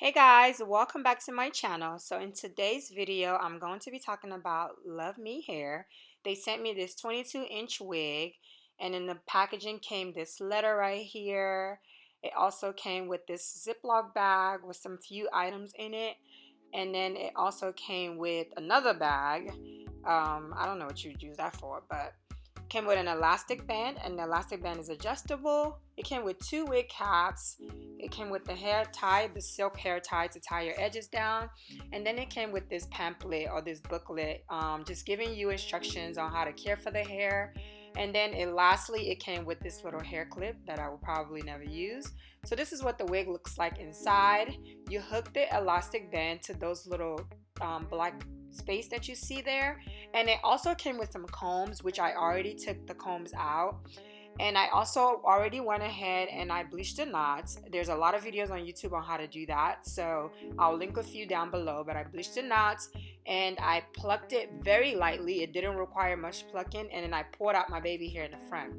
Hey guys, welcome back to my channel. So in today's video, I'm going to be talking about LUME Hair. They sent me this 22-inch wig, and in the packaging came this letter right here. It also came with this Ziploc bag with some few items in it, and then it also came with another bag. I don't know what you'd use that for, but came with an elastic band, and the elastic band is adjustable. It came with two wig caps. It came with the hair tie, the silk hair tie to tie your edges down. And then it came with this pamphlet or this booklet, just giving you instructions on how to care for the hair. And then lastly, it came with this little hair clip that I will probably never use. So this is what the wig looks like inside. You hook the elastic band to those little black space that you see there, and it also came with some combs, which I already took the combs out, and I also already went ahead and I bleached the knots. There's a lot of videos on YouTube on how to do that, so I'll link a few down below. But I bleached the knots and I plucked it very lightly. It didn't require much plucking, and then I pulled out my baby hair in the front.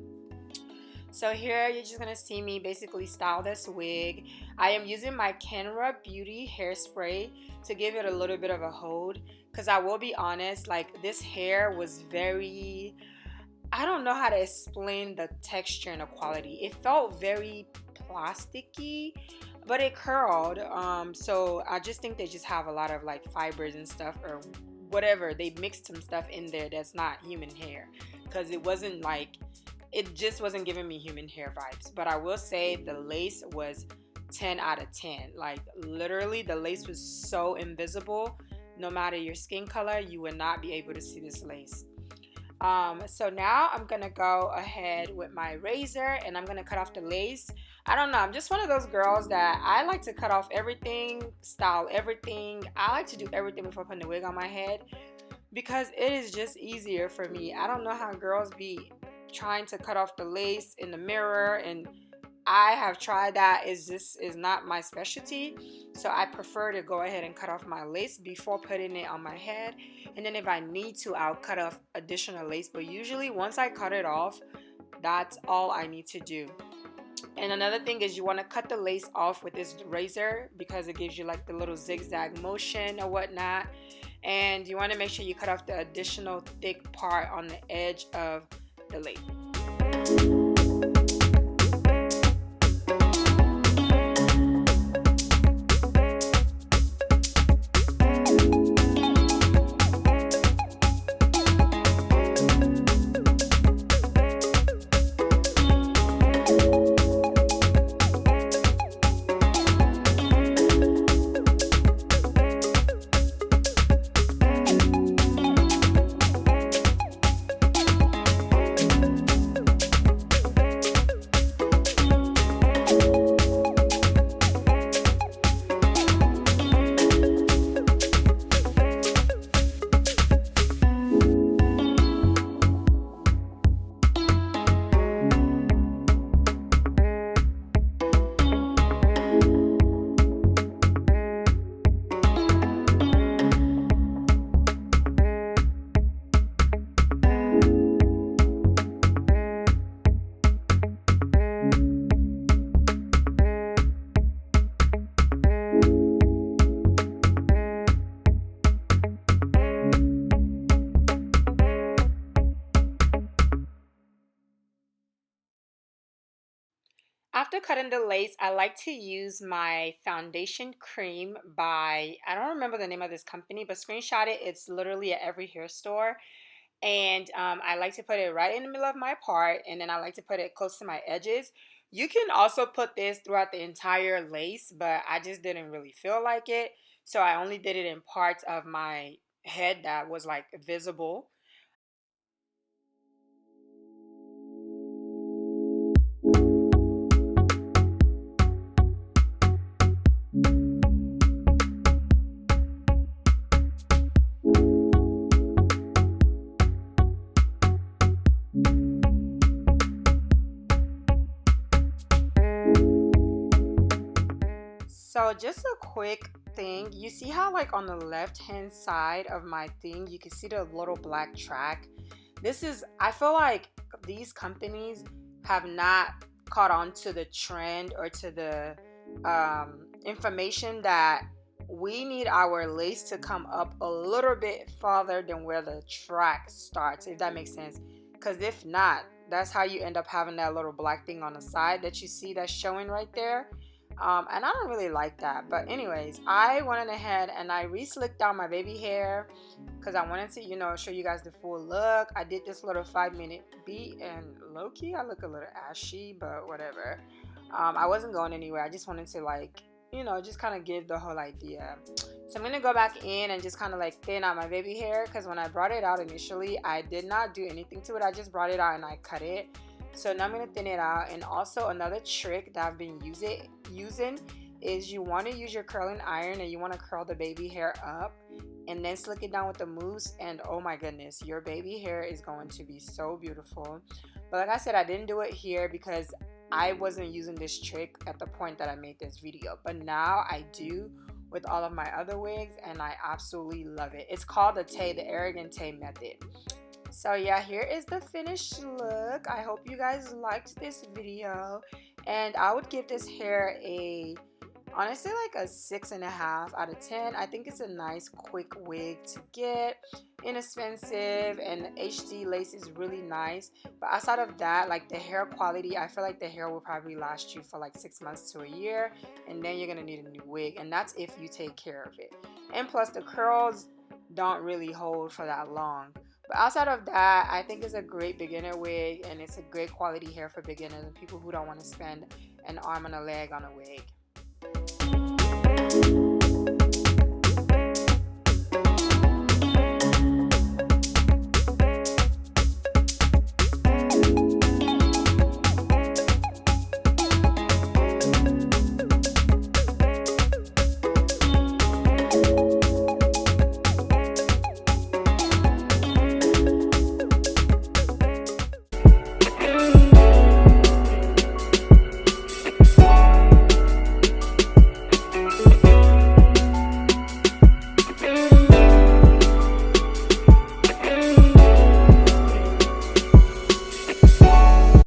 So here you're just gonna see me basically style this wig. I am using my Kenra Beauty hairspray to give it a little bit of a hold, because I will be honest, like this hair was very, I don't know how to explain the texture and the quality. It felt very plasticky, but it curled. So I just think they just have a lot of like fibers and stuff, or whatever. They mixed some stuff in there that's not human hair, because it wasn't like, it just wasn't giving me human hair vibes. But I will say the lace was 10 out of 10. Like literally the lace was so invisible. No matter your skin color, you would not be able to see this lace. So now I'm gonna go ahead with my razor and I'm gonna cut off the lace. I don't know, I'm just one of those girls that I like to cut off everything, style everything. I like to do everything before putting the wig on my head, because it is just easier for me. I don't know how girls be trying to cut off the lace in the mirror, and I have tried that. Is not my specialty, so I prefer to go ahead and cut off my lace before putting it on my head, and then if I need to, I'll cut off additional lace. But usually once I cut it off, that's all I need to do. And another thing is, you want to cut the lace off with this razor, because it gives you like the little zigzag motion or whatnot. And you want to make sure you cut off the additional thick part on the edge of the lace. After cutting the lace, I like to use my foundation cream by, I don't remember the name of this company, but screenshot it. It's literally at every hair store. And I like to put it right in the middle of my part, and then I like to put it close to my edges. You can also put this throughout the entire lace, but I just didn't really feel like it. So I only did it in parts of my head that was like visible. So just a quick thing, you see how like on the left hand side of my thing you can see the little black track? This is, I feel like these companies have not caught on to the trend or to the information that we need our lace to come up a little bit farther than where the track starts, if that makes sense. Because if not, that's how you end up having that little black thing on the side that you see that's showing right there. And I don't really like that. But anyways, I went ahead and I re-slicked down my baby hair because I wanted to, show you guys the full look. I did this little 5-minute beat, and low-key I look a little ashy, but whatever. I wasn't going anywhere. I just wanted to, like, just kind of give the whole idea. So I'm going to go back in and just kind of like thin out my baby hair, because when I brought it out initially, I did not do anything to it. I just brought it out and I cut it. So now I'm going to thin it out. And also another trick that I've been using is you want to use your curling iron and you want to curl the baby hair up and then slick it down with the mousse, and oh my goodness, your baby hair is going to be so beautiful. But like I said, I didn't do it here because I wasn't using this trick at the point that I made this video, but now I do with all of my other wigs, and I absolutely love it. It's called the Arrogant Tay method. So yeah, here is the finished look. I hope you guys liked this video, and I would give this hair a, honestly, like a 6.5 out of 10. I think it's a nice quick wig to get, inexpensive, and the HD lace is really nice. But outside of that, like the hair quality, I feel like the hair will probably last you for like 6 months to a year, and then you're gonna need a new wig, and that's if you take care of it. And plus the curls don't really hold for that long. But outside of that, I think it's a great beginner wig, and it's a great quality hair for beginners and people who don't want to spend an arm and a leg on a wig.